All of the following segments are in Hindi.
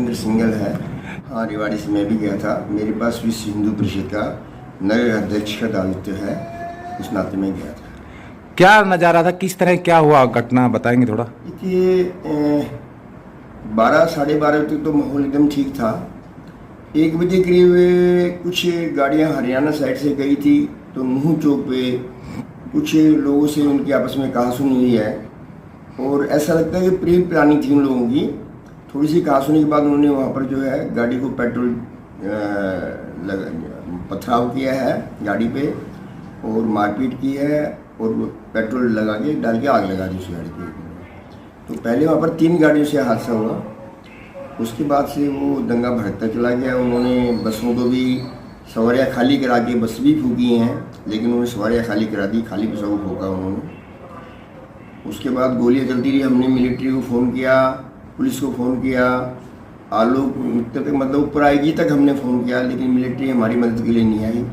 राजेंद्र सिंगल है। हाँ, रेवाड़ी से मैं भी गया था। मेरे पास विश्व हिंदू परिषद का नगर अध्यक्ष का दायित्व है, उस नाते में गया था। क्या नज़ारा था, किस तरह क्या हुआ घटना बताएंगे थोड़ा? देखिए, 12 साढ़े 12 तक तो माहौल एकदम ठीक था। 1 बजे करीब कुछ गाड़ियां हरियाणा साइड से गई थी, तो नूह चौक पे कुछ लोगों से उनकी आपस में कहासुनी हुई है और ऐसा लगता है कि प्री प्लानिंग थी उन लोगों की। थोड़ी सी कहासुनी के बाद उन्होंने वहाँ पर जो है गाड़ी को पेट्रोल पथराव किया है गाड़ी पे और मारपीट की है और पेट्रोल लगा के डाल के आग लगा दी उस गाड़ी पे। तो पहले वहाँ पर 3 गाड़ियों से हादसा हुआ, उसके बाद से वो दंगा भड़कता चला गया। उन्होंने बसों को भी सवारियाँ खाली करा के बस भी फूकी हैं, लेकिन उन्होंने सवारियाँ खाली करा दी, खाली बसों को फूका उन्होंने। उसके बाद गोलियाँ चलती रही। हमने मिलिट्री को फ़ोन किया, पुलिस को फ़ोन किया, आलोक मित्र तक मतलब ऊपर आईजी तक हमने फ़ोन किया, लेकिन मिलिट्री हमारी मदद के लिए नहीं आई।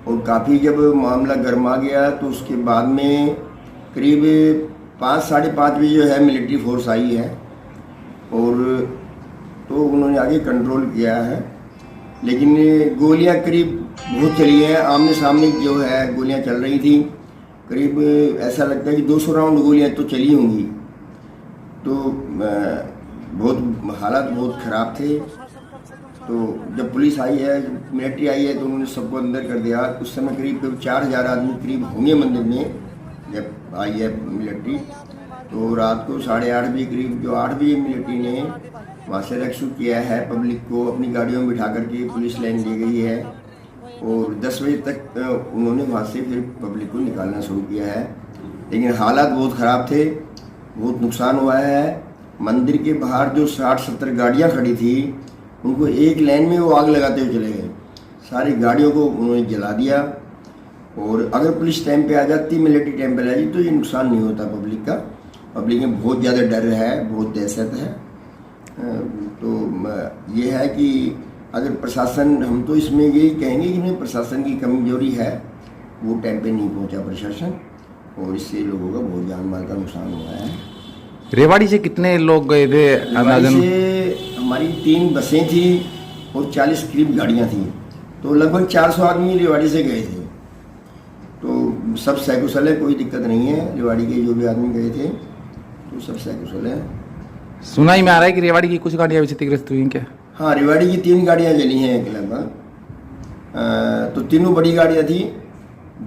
और काफ़ी जब मामला गर्मा गया तो उसके बाद में करीब 5 साढ़े 5 बजे जो है मिलिट्री फोर्स आई है और तो उन्होंने आगे कंट्रोल किया है। लेकिन गोलियां करीब बहुत चली हैं, आमने सामने जो है गोलियां चल रही थी। करीब ऐसा लगता है कि 200 राउंड गोलियां तो चली होंगी। तो बहुत हालात बहुत ख़राब थे। तो जब पुलिस आई है, मिलिट्री आई है, तो उन्होंने सबको अंदर कर दिया। उस समय करीब 4000 आदमी करीब होंगे मंदिर में जब आई है मिलिट्री। तो रात को 8:30 बजे करीब जो 8 बजे मिलिट्री ने वहाँ से रेस्क्यू किया है पब्लिक को, अपनी गाड़ियों में बिठा करके पुलिस लाइन दी गई है और 10 बजे तक उन्होंने वहाँ से फिर पब्लिक को निकालना शुरू किया है। लेकिन हालात बहुत ख़राब थे, बहुत नुकसान हुआ है। मंदिर के बाहर जो 60-70 गाड़ियाँ खड़ी थी, उनको एक लाइन में वो आग लगाते हुए चले गए। सारी गाड़ियों को उन्होंने जला दिया। और अगर पुलिस टाइम पे आ जाती, मिलिट्री टाइम पे आ जाती, तो ये नुकसान नहीं होता पब्लिक का। पब्लिक में बहुत ज़्यादा डर है, बहुत दहशत है। तो ये है कि अगर प्रशासन, हम तो इसमें यही कहेंगे कि प्रशासन की कमजोरी है, वो टाइम पे नहीं पहुंचा प्रशासन और इससे लोगों का बहुत जान माल का नुकसान हुआ है। रेवाड़ी से कितने लोग गए थे? रेवाड़ी से हमारी 3 बसें थी और 40 करीब गाड़ियाँ थी, तो लगभग 400 आदमी रेवाड़ी से गए थे। तो सब सकुशल है, कोई दिक्कत नहीं है। रेवाड़ी के जो भी आदमी गए थे तो सब सकुशल है। सुनाई में आ रहा है कि रेवाड़ी की कुछ गाड़ियाँ भी क्षतिग्रस्त हुई हैं क्या? हाँ, रेवाड़ी की 3 गाड़ियाँ जली हैं लगभग। तो तीनों बड़ी गाड़ियाँ थी।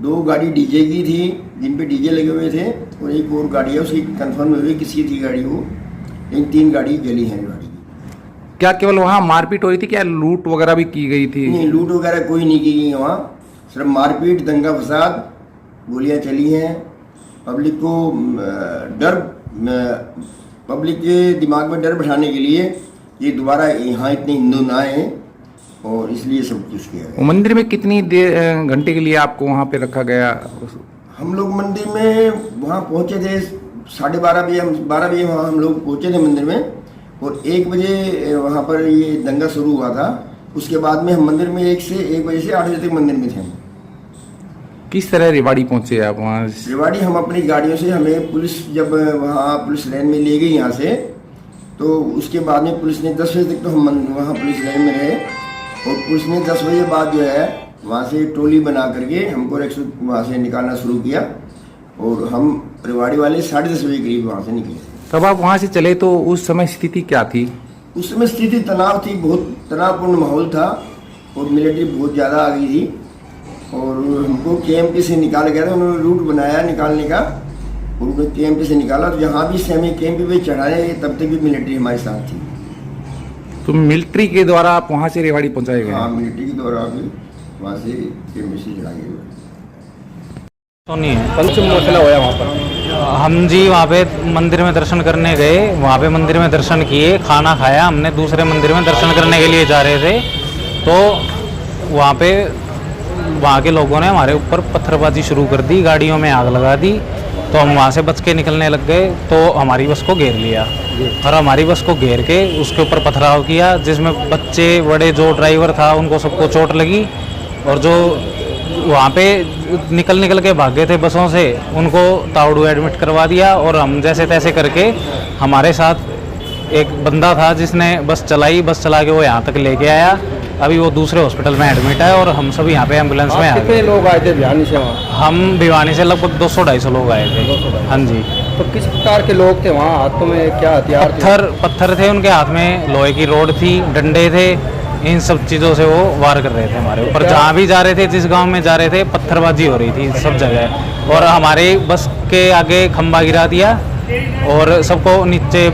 2 गाड़ी डीजे की थी जिन पे डीजे लगे हुए थे और एक और गाड़ी है उसकी कंफर्म हुई किसी थी गाड़ी वो, लेकिन 3 गाड़ी जली हैं रेवाड़ी की। क्या केवल वहाँ मारपीट हो रही थी, क्या लूट वगैरह भी की गई थी? नहीं, लूट वगैरह कोई नहीं की गई वहाँ, सिर्फ मारपीट, दंगा फसाद, गोलियाँ चली हैं। पब्लिक को पब्लिक के दिमाग में डर बैठाने के लिए ये दोबारा यहाँ इतने हिंदू ना आए और इसलिए सब कुछ किया गया। मंदिर में कितनी देर घंटे के लिए आपको वहाँ पे रखा गया? हम लोग मंदिर में वहाँ पहुँचे थे 12:30 बजे, 12 बजे वहाँ हम लोग पहुँचे थे मंदिर में और 1 बजे वहाँ पर ये दंगा शुरू हुआ था। उसके बाद में हम मंदिर में 1 बजे से 8 बजे तक मंदिर में थे। किस तरह रेवाड़ी पहुँचे आप वहाँ? रेवाड़ी हम अपनी गाड़ियों से, हमें पुलिस जब वहाँ पुलिस लाइन में ले गई यहाँ से, तो उसके बाद में पुलिस ने 10 बजे तक तो हम वहाँ पुलिस लाइन में रहे और पुलिस ने 10 बजे बाद जो है वहाँ से ट्रॉली बना करके हमको वहाँ से निकालना शुरू किया और हम रेवाड़ी वाले 10:30 बजे करीब वहाँ से निकले। तब आप वहाँ से चले तो उस समय स्थिति क्या थी? उस समय स्थिति तनाव थी, बहुत तनावपूर्ण माहौल था और मिलिट्री बहुत ज़्यादा आ गई थी और हमको KMP से निकाला गया था। उन्होंने रूट बनाया निकालने का, उनको KMP से निकाला। तो जहाँ भी से हमें KMP पे चढ़ाए तब तक भी मिलिट्री हमारे साथ थी। तो मिलिट्री के द्वारा आप वहाँ से रेवाड़ी पहुँचाए गए? हाँ, मिलिट्री के द्वारा भी वहाँ से KMP से चढ़ा गए। नहीं है, कल से मसला हुआ वहाँ पर? हम जी वहाँ पे मंदिर में दर्शन करने गए, वहाँ पे मंदिर में दर्शन किए, खाना खाया। हमने दूसरे मंदिर में दर्शन करने के लिए जा रहे थे, तो वहाँ के लोगों ने हमारे ऊपर पत्थरबाजी शुरू कर दी, गाड़ियों में आग लगा दी। तो हम वहाँ से बच के निकलने लग गए तो हमारी बस को घेर लिया और हमारी बस को घेर के उसके ऊपर पथराव किया, जिसमें बच्चे बड़े, जो ड्राइवर था उनको सबको चोट लगी और जो वहाँ पे निकल के भागे थे बसों से उनको तावड़ू एडमिट करवा दिया और हम जैसे तैसे करके हमारे साथ एक बंदा था जिसने बस चला के वो यहाँ तक लेके आया। अभी वो दूसरे हॉस्पिटल में एडमिट है और हम सब यहाँ पे एम्बुलेंस में आ कितने गए। लोग आए थे भिवानी से वहाँ? हम भिवानी से लगभग 200-250 लोग आए थे। 200-250 हाँ जी। तो किस प्रकार के लोग थे वहाँ? हाथों में क्या हथियार थे? पत्थर थे उनके हाथ में, लोहे की रोड थी, डंडे थे, इन सब चीज़ों से वो वार कर रहे थे हमारे ऊपर। जहाँ भी जा रहे थे, जिस गांव में जा रहे थे, पत्थरबाजी हो रही थी सब जगह। और हमारे बस के आगे खंबा गिरा दिया और सबको नीचे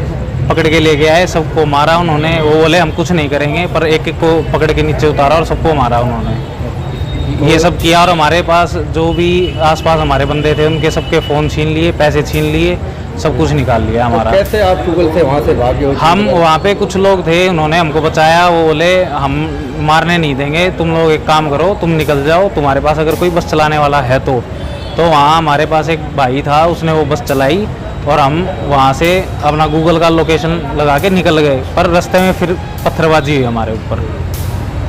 पकड़ के लेके आए, सबको मारा उन्होंने। वो बोले हम कुछ नहीं करेंगे, पर एक एक को पकड़ के नीचे उतारा और सबको मारा उन्होंने। ये सब किया और हमारे पास जो भी आसपास हमारे बंदे थे उनके सबके फ़ोन छीन लिए, पैसे छीन लिए, सब कुछ निकाल लिया हमारा। तो कैसे आप टूगल से वहाँ से भागे हो? हम वहाँ पे कुछ लोग थे, उन्होंने हमको बचाया। वो बोले हम मारने नहीं देंगे, तुम लोग एक काम करो, तुम निकल जाओ, तुम्हारे पास अगर कोई बस चलाने वाला है तो वहाँ हमारे पास एक भाई था, उसने वो बस चलाई और हम वहाँ से अपना गूगल का लोकेशन लगा के निकल गए। पर रास्ते में फिर पत्थरबाजी हुई हमारे ऊपर।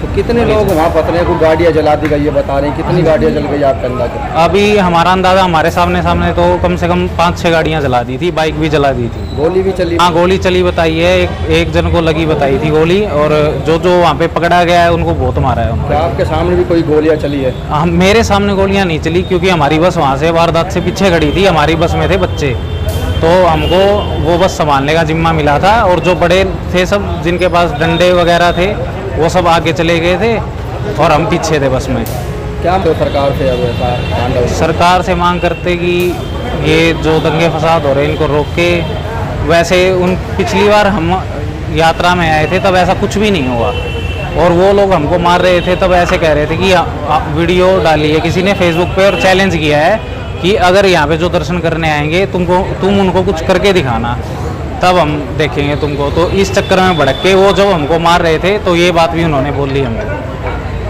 तो कितने लोग वहाँ पतले को गाड़ियाँ जला दी गई, ये बता रहे हैं? कितनी गाड़ियाँ जल गई आपका अंदाजा? अभी हमारा अंदाज़ा, हमारे सामने तो कम से कम 5-6 गाड़ियाँ जला दी थी, बाइक भी जला दी थी। गोली भी चली? हाँ, गोली चली बताई है, एक जन को लगी बताई थी गोली। और जो वहाँ पे पकड़ा गया है उनको बहुत मारा है उन्होंने। क्या आपके सामने भी कोई गोलियाँ चली है? हम मेरे सामने गोलियां नहीं चली, क्योंकि हमारी बस वहाँ से वारदात से पीछे खड़ी थी। हमारी बस में थे बच्चे, तो हमको वो बस संभालने का जिम्मा मिला था। और जो बड़े थे सब, जिनके पास डंडे वगैरह थे, वो सब आगे चले गए थे और हम पीछे थे बस में। क्या तो सरकार से अब ऐसा कांड? सरकार से मांग करते कि ये जो दंगे फसाद हो रहे हैं इनको रोक के। वैसे पिछली बार हम यात्रा में आए थे तब ऐसा कुछ भी नहीं हुआ, और वो लोग हमको मार रहे थे तब ऐसे कह रहे थे कि वीडियो डाली है किसी ने फेसबुक पे और चैलेंज किया है कि अगर यहाँ पे जो दर्शन करने आएंगे तुम उनको कुछ करके दिखाना, तब हम देखेंगे तुमको। तो इस चक्कर में भड़क के वो जब हमको मार रहे थे तो ये बात भी उन्होंने बोल दी हमको।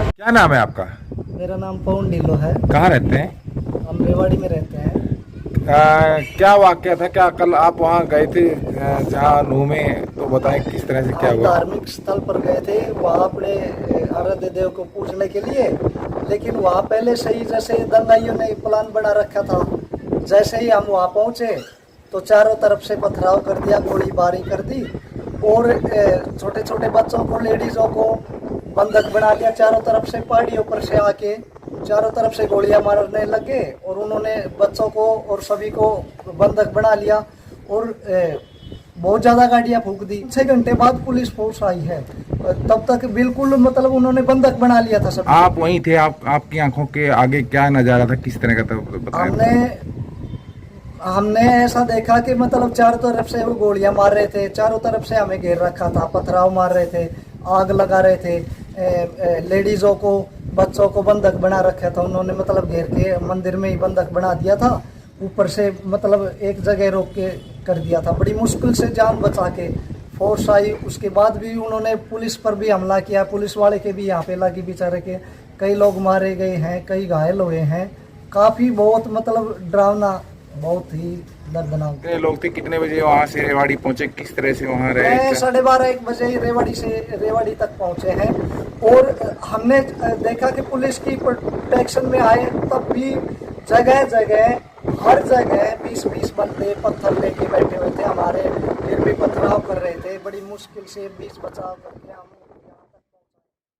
क्या नाम है आपका? मेरा नाम पवन ढिल्लो है। कहाँ रहते हैं? हम रेवाड़ी में रहते हैं। क्या वाकया था? क्या कल आप वहाँ गए थे जहाँ नूह में, तो बताएं किस तरह से क्या हम हुआ? धार्मिक स्थल पर गए थे, वहाँ अपने आराध्य देव को पूजने के लिए। लेकिन वहाँ पहले से ही जैसे दंगाइयों ने प्लान बना रखा था। जैसे ही हम वहाँ पहुँचे तो चारों तरफ से पथराव कर दिया, गोलीबारी कर दी और छोटे छोटे बच्चों को, लेडीजों को बंधक बना लिया। चारों तरफ से पहाड़ियों पर से आके चारों तरफ से गोलियां मारने लगे और उन्होंने बच्चों को और सभी को बंधक बना लिया और बहुत ज़्यादा गाड़ियां फूंक दी। 6 घंटे बाद पुलिस फोर्स आई है, तब तक बिल्कुल मतलब उन्होंने बंधक बना लिया था सब। आप वहीं थे? आपकी आंखों के आगे क्या नजारा था, किस तरह का था, बताएं। हमने ऐसा देखा कि मतलब चारों तरफ से वो गोलियां मार रहे थे, चारों तरफ से हमें घेर रखा था, पथराव मार रहे थे, आग लगा रहे थे, लेडीजों को, बच्चों को बंधक बना रखा था उन्होंने। मतलब घेर के मंदिर में ही बंधक बना दिया था, ऊपर से मतलब एक जगह रोक के कर दिया था। बड़ी मुश्किल से जान बचा के फोर्स आई। उसके बाद भी उन्होंने पुलिस पर भी हमला किया, पुलिस वाले के भी यहाँ पे लगी, बेचारे के कई लोग मारे गए हैं, कई घायल हुए हैं। काफ़ी बहुत मतलब डरावना, बहुत ही दर्दनाक। कितने लोग थे? कितने बजे वहाँ से रेवाड़ी पहुँचे? किस तरह से वहाँ रहे? 12:30-1 बजे रेवाड़ी तक पहुँचे हैं। और हमने देखा कि पुलिस की प्रोटेक्शन में आए, तब भी जगह जगह हर जगह 20-20 बंदे पत्थर लेके बैठे हुए थे हमारे, फिर भी पथराव कर रहे थे। बड़ी मुश्किल से 20 बचाव करके हम